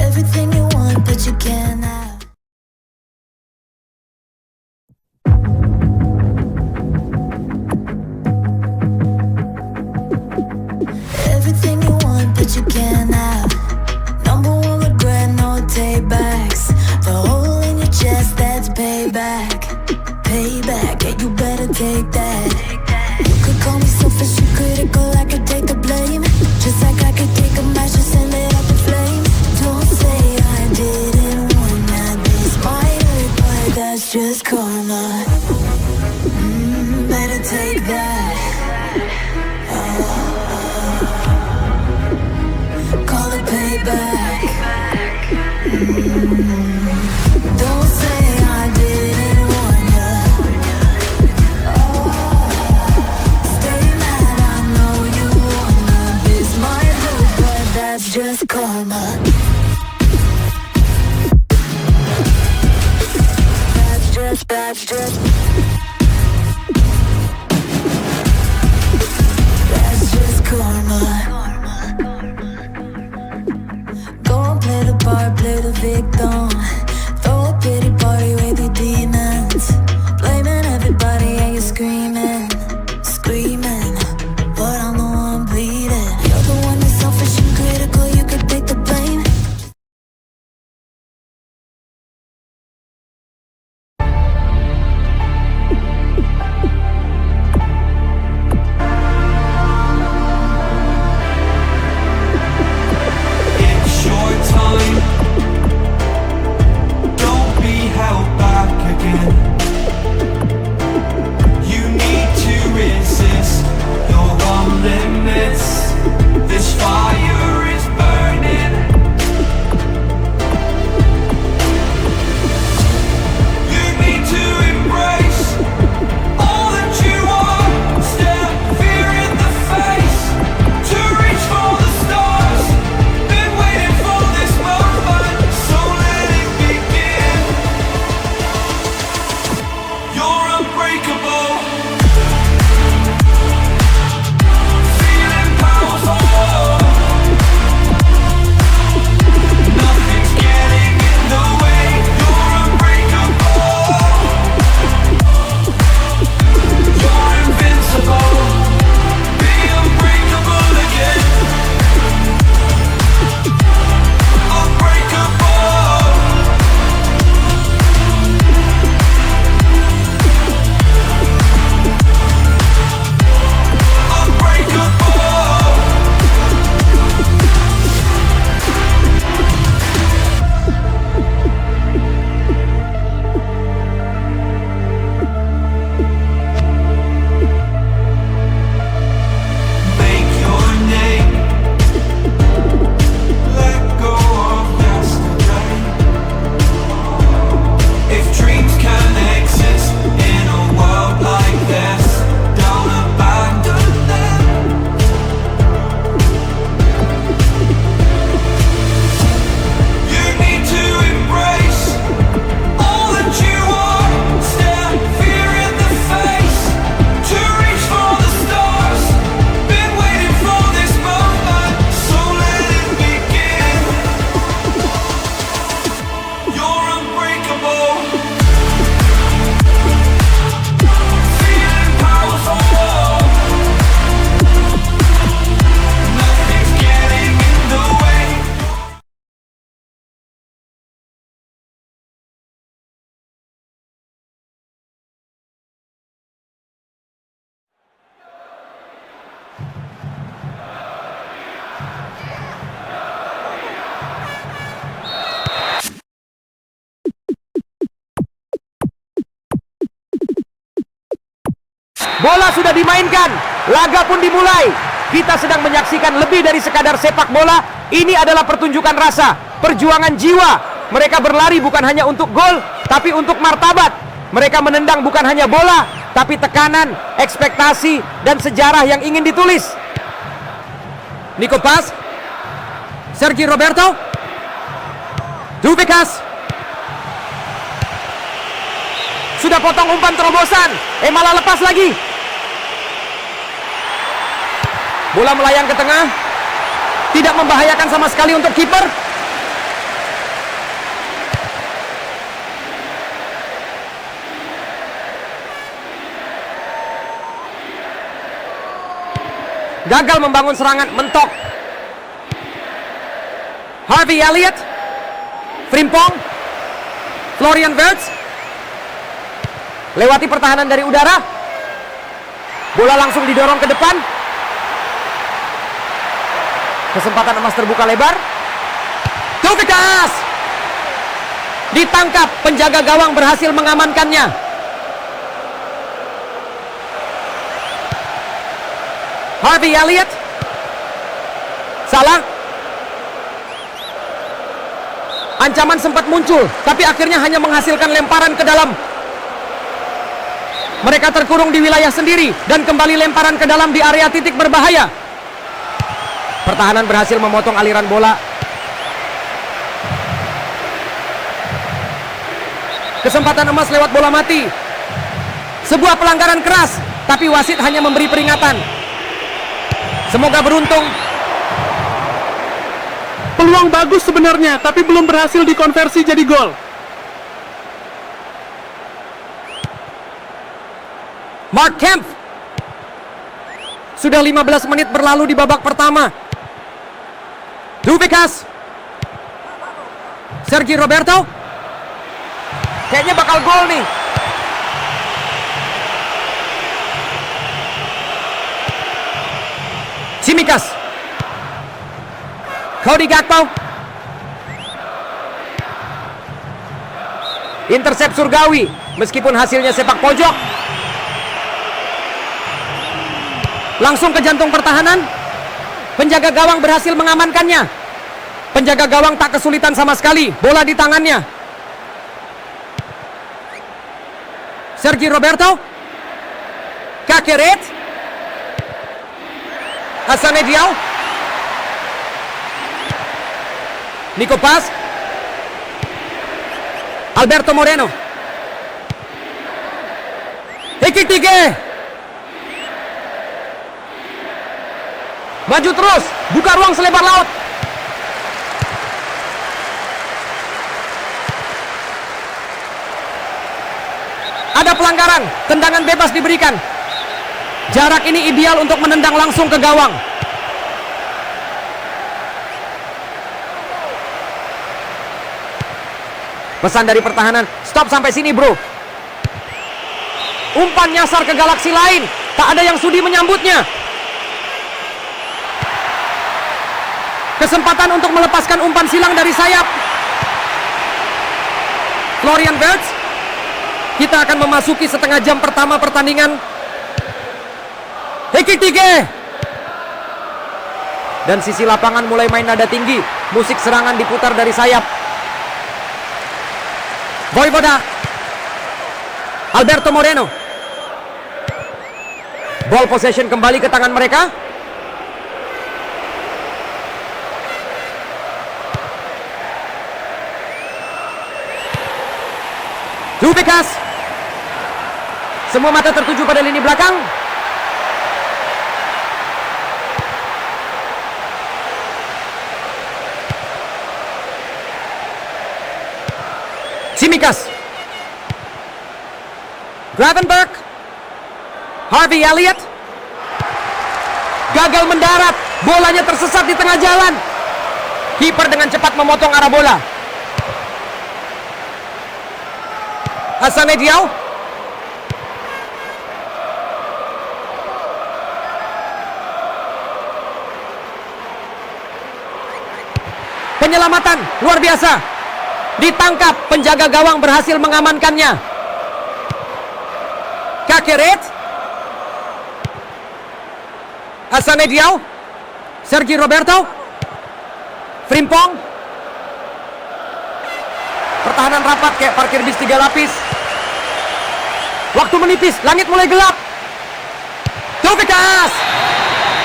Everything you want, but you can't have. Everything you want, but you can't have. Number one regret, no take backs. The hole in your chest, that's payback. Payback, yeah, you better take that. You could call me selfish and critical, I could take the blame. Just like I could take a match and send it up in flames. Don't say I didn't want that. This might hurt, but that's just karma. Better take that. Call it payback. Don't say I didn't want ya. Stay mad, I know you wanna. This might hurt, but that's just karma. That's just karma. Go and play the part, play the victim. Throw a pity party with your demons. Blaming everybody and you're screaming, screaming. But I'm the one bleeding. You're the one that's selfish and critical, you could take the blame. It's your time. Don't be held back again. You need to resist. You're on limits. This fire is burning. You need to embrace all that you are. Stare fear in the face. To reach for the stars. Been waiting for this moment, so let it begin. You're unbreakable. Feeling powerful. Nothing's getting in the way. You're unbreakable. You're invincible. Be unbreakable again. Unbreakable. Make your name. Let go of yesterday. If dreams can exist in a world like this, don't abandon them. You need to embrace all that you are. Stare fear in the face. To reach for the stars. Been waiting for this moment, so let it begin. You're unbreakable. Feeling powerful. Nothing's getting in the way. Bola sudah dimainkan, laga pun dimulai. Kita sedang menyaksikan lebih dari sekadar sepak bola. Ini adalah pertunjukan rasa, perjuangan jiwa. Mereka berlari bukan hanya untuk gol, tapi untuk martabat. Mereka menendang bukan hanya bola, tapi tekanan, ekspektasi, dan sejarah yang ingin ditulis. Nico Pas, Sergi Roberto, Dubekas. Sudah potong umpan terobosan, malah lepas lagi. Bola melayang ke tengah. Tidak membahayakan sama sekali untuk kiper. Gagal membangun serangan, mentok. Harvey Elliott. Frimpong. Florian Wirtz. Lewati pertahanan dari udara. Bola langsung didorong ke depan. Kesempatan emas terbuka lebar. Tuvikas. Ditangkap, penjaga gawang berhasil mengamankannya. Harvey Elliott. Salah. Ancaman sempat muncul, tapi akhirnya hanya menghasilkan lemparan ke dalam. Mereka terkurung di wilayah sendiri dan kembali lemparan ke dalam di area titik berbahaya. Pertahanan berhasil memotong aliran bola. Kesempatan emas lewat bola mati. Sebuah pelanggaran keras, tapi wasit hanya memberi peringatan. Semoga beruntung. Peluang bagus sebenarnya, tapi belum berhasil dikonversi jadi gol. Mark Kemp. Sudah 15 menit berlalu di babak pertama. Tuvikas. Sergi Roberto. Kayaknya bakal gol nih. Tsimikas. Cody Gakpo. Intersep surgawi, meskipun hasilnya sepak pojok. Langsung ke jantung pertahanan. Penjaga gawang berhasil mengamankannya. Penjaga gawang tak kesulitan sama sekali. Bola di tangannya. Sergi Roberto. Kakeret. Hassane Diao. Nico Paz. Alberto Moreno. Ekitike. Maju terus, buka ruang selebar laut. Ada pelanggaran, tendangan bebas diberikan. Jarak ini ideal untuk menendang langsung ke gawang. Pesan dari pertahanan, stop sampai sini bro. Umpan nyasar ke galaksi lain, tak ada yang sudi menyambutnya. Kesempatan untuk melepaskan umpan silang dari sayap. Florian Wirtz. Kita akan memasuki setengah jam pertama pertandingan. Ekitike. Dan sisi lapangan mulai main nada tinggi. Musik serangan diputar dari sayap. Voivoda. Alberto Moreno. Ball possession kembali ke tangan mereka. Tuvikas. Semua mata tertuju pada lini belakang. Tsimikas. Gravenberch. Harvey Elliott. Gagal mendarat. Bolanya tersesat di tengah jalan. Kiper dengan cepat memotong arah bola. Hassane Diao. Penyelamatan luar biasa. Ditangkap, penjaga gawang berhasil mengamankannya. Kakeret. Hassane Diao. Sergi Roberto. Frimpong. Pertahanan rapat kayak parkir bis 3 lapis. Waktu menipis, langit mulai gelap. Tuvikas.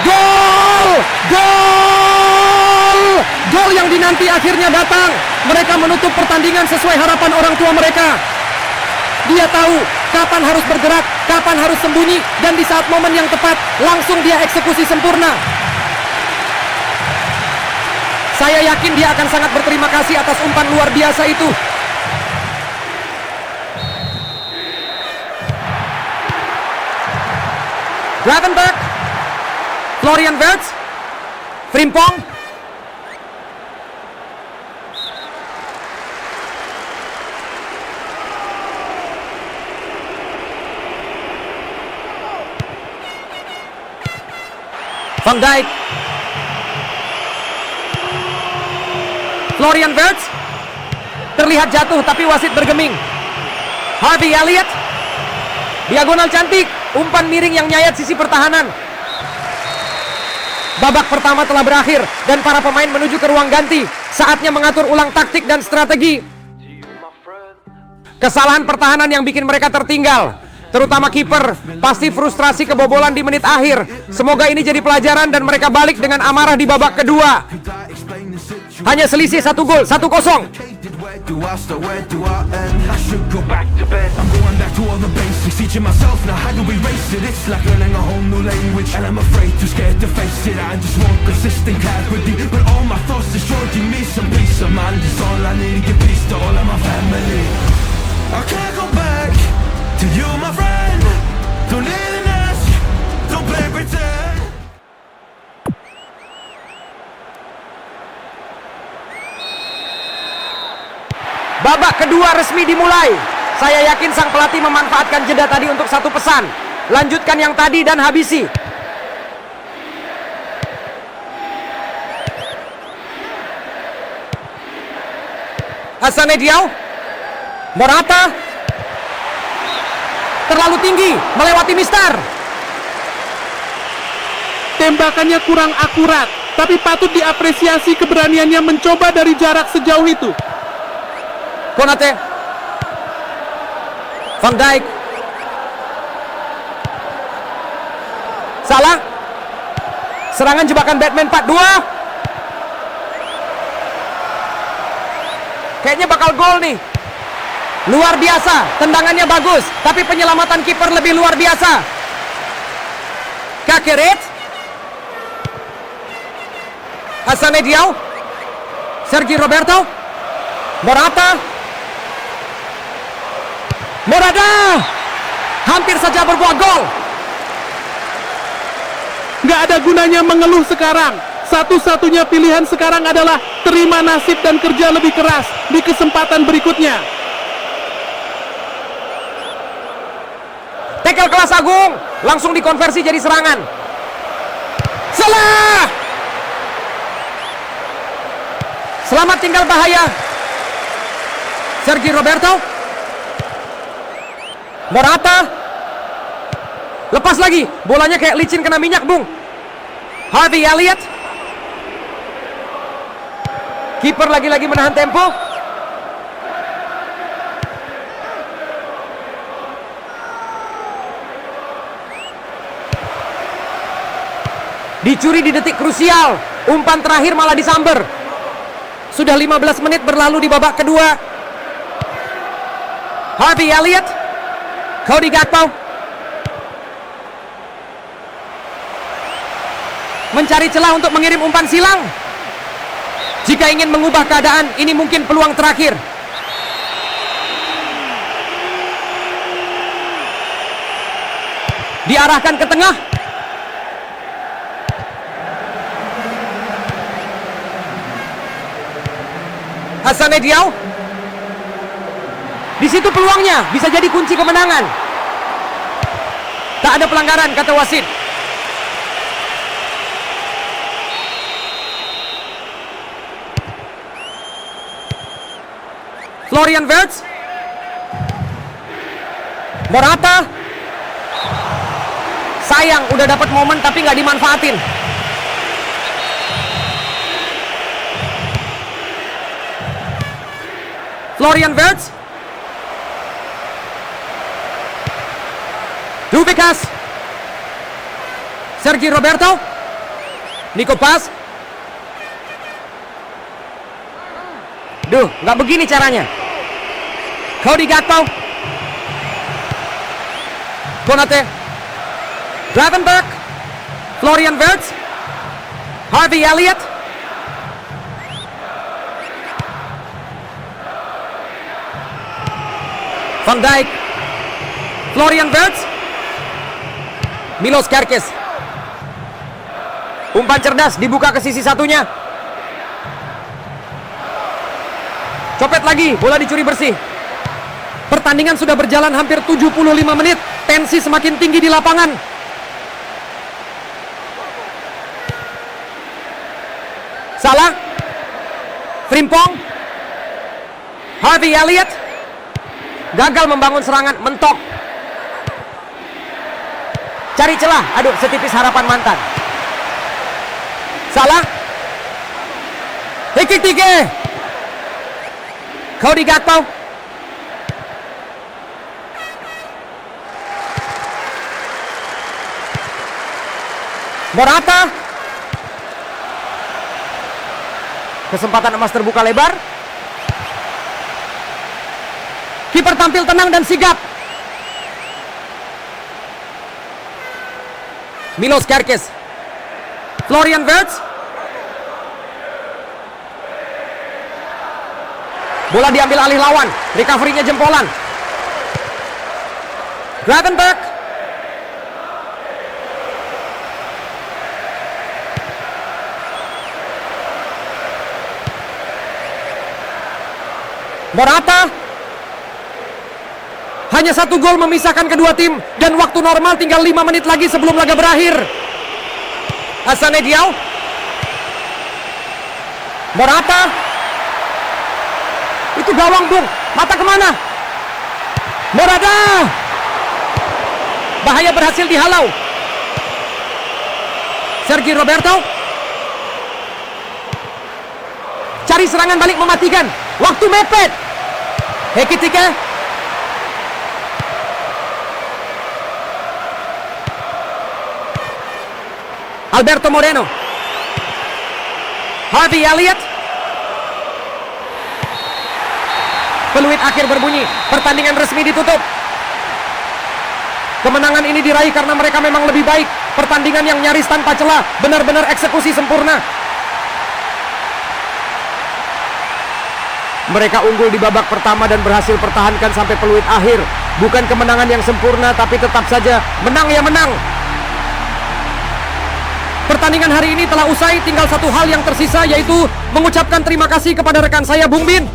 Gol! Gol! Gol yang dinanti akhirnya datang. Mereka menutup pertandingan sesuai harapan orang tua mereka. Dia tahu kapan harus bergerak, kapan harus sembunyi, dan di saat momen yang tepat langsung dia eksekusi sempurna. Saya yakin dia akan sangat berterima kasih atas umpan luar biasa itu. Gravenberch, Florian Wirtz, Frimpong, Van Dijk, Florian Wirtz terlihat jatuh tapi wasit bergeming. Harvey Elliott, diagonal cantik, umpan miring yang nyayat sisi pertahanan. Babak pertama telah berakhir dan para pemain menuju ke ruang ganti. Saatnya mengatur ulang taktik dan strategi. Kesalahan pertahanan yang bikin mereka tertinggal, terutama kiper, pasti frustrasi kebobolan di menit akhir. Semoga ini jadi pelajaran dan mereka balik dengan amarah di babak kedua. Hanya selisih 1 gol, 1-0. Do I start, where do I end? I should go back to bed. I'm going back to all the basics, teaching myself now how to erase it. It's like learning a whole new language, and I'm afraid, too scared to face it. I just want consistent clarity, but all my thoughts destroy. Give me some peace of mind, it's all I need to give peace to all of my family. I can't go back to you, my friend. Don't need an ask, don't play pretend. Babak kedua resmi dimulai. Saya yakin sang pelatih memanfaatkan jeda tadi untuk satu pesan. Lanjutkan yang tadi dan habisi. Hassane Diao, Morata, terlalu tinggi, melewati Mister. Tembakannya kurang akurat, tapi patut diapresiasi keberaniannya mencoba dari jarak sejauh itu. Konate, Van Dijk, Salah, serangan jebakan Batman part 2. Kayaknya bakal gol nih. Luar biasa, tendangannya bagus, tapi penyelamatan kiper lebih luar biasa. Kakeret, Hassane Diao, Sergi Roberto, Morata, hampir saja berbuat gol. Nggak ada gunanya mengeluh sekarang. Satu-satunya pilihan sekarang adalah terima nasib dan kerja lebih keras di kesempatan berikutnya. Tackle kelas Agung, langsung dikonversi jadi serangan. Salah! Selamat tinggal bahaya. Sergi Roberto, Morata, lepas lagi, bolanya kayak licin kena minyak, Bung. Harvey Elliott, kiper lagi-lagi menahan tempo. Dicuri di detik krusial, umpan terakhir malah disamber. Sudah 15 menit berlalu di babak kedua. Harvey Elliott, Cody Gakpo mencari celah untuk mengirim umpan silang. Jika ingin mengubah keadaan, ini mungkin peluang terakhir. Diarahkan ke tengah. Hassane Diao. Di situ peluangnya, bisa jadi kunci kemenangan. Tak ada pelanggaran, kata wasit. Florian Wirtz, Morata. Sayang, udah dapat momen tapi nggak dimanfaatin. Florian Wirtz, Dubikas, Sergi Roberto, Nico Pas. Duh, nggak begini caranya. Cody Gakpo, Konate, Gravenberch, Florian Wirtz, Harvey Elliott, Van Dijk, Florian Wirtz, Milos Kerkez. Umpan cerdas dibuka ke sisi satunya. Copet lagi, bola dicuri bersih. Pertandingan sudah berjalan hampir 75 menit. Tensi semakin tinggi di lapangan. Salah, Frimpong, Harvey Elliott gagal membangun serangan, mentok. Cari celah, aduh setipis harapan mantan. Salah, Ekitike, Cody Gakpo, Morata. Kesempatan emas terbuka lebar. Kiper tampil tenang dan sigap. Milos Kerkez, Florian Wirtz. Bola diambil alih lawan. Recovery-nya jempolan. Gravenberch. Morata. Hanya 1 gol memisahkan kedua tim dan waktu normal tinggal 5 menit lagi sebelum laga berakhir. Hassane Diao, Morata. Itu gawang, Bung. Mata kemana? Morata. Bahaya berhasil dihalau. Sergi Roberto. Cari serangan balik mematikan. Waktu mepet. Ekitike. Alberto Moreno. Harvey Elliott. Peluit akhir berbunyi. Pertandingan resmi ditutup. Kemenangan ini diraih karena mereka memang lebih baik. Pertandingan yang nyaris tanpa celah. Benar-benar eksekusi sempurna. Mereka unggul di babak pertama dan berhasil pertahankan sampai peluit akhir. Bukan kemenangan yang sempurna, tapi tetap saja menang ya menang. Pertandingan hari ini telah usai, tinggal satu hal yang tersisa, yaitu mengucapkan terima kasih kepada rekan saya Bung Bin.